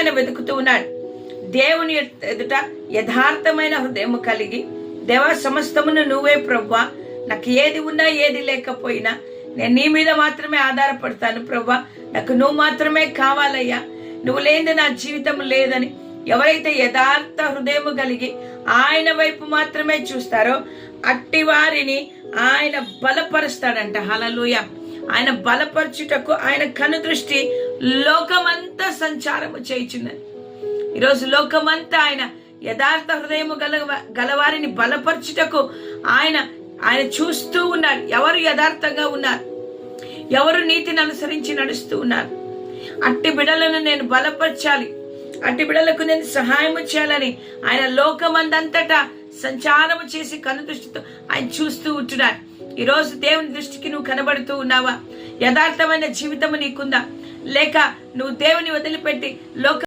ఆయన వెతుకుతూ ఉన్నాడు. దేవుని ఎదుట యథార్థమైన హృదయం కలిగి, దేవా సమస్తమును నువ్వే ప్రభువా, నాకు ఏది ఉన్నా ఏది లేకపోయినా నేను నీ మీద మాత్రమే ఆధారపడతాను ప్రభువా, నాకు నువ్వు మాత్రమే కావాలయ్యా, నువ్వు లేని నా జీవితం లేదని ఎవరైతే యథార్థ హృదయము కలిగి ఆయన వైపు మాత్రమే చూస్తారో అట్టి వారిని ఆయన బలపరుస్తాడంట. హల్లెలూయా. ఆయన బలపరచుటకు ఆయన కనుదృష్టి లోకమంతా సంచారము చేయుచున్నది. ఈరోజు లోకమంతా ఆయన యథార్థ హృదయము గలవారిని బలపరచుటకు ఆయన చూస్తూ ఉన్నాడు. ఎవరు యథార్థంగా ఉన్నారు, ఎవరు నీతిని అనుసరించి నడుస్తూ ఉన్నారు, అట్టి బిడలను నేను బలపరచాలి, అట్టి బిడలకు నేను సహాయము చేయాలని ఆయన లోకమందంతటా సంచారము చేసి కనుదృష్టితో ఆయన చూస్తూ ఉంటున్నాడు. ఈరోజు దేవుని దృష్టికి నువ్వు కనబడుతూ ఉన్నావా? యథార్థమైన జీవితము నీకుందా? లేక నువ్వు దేవుని వదిలిపెట్టి లోక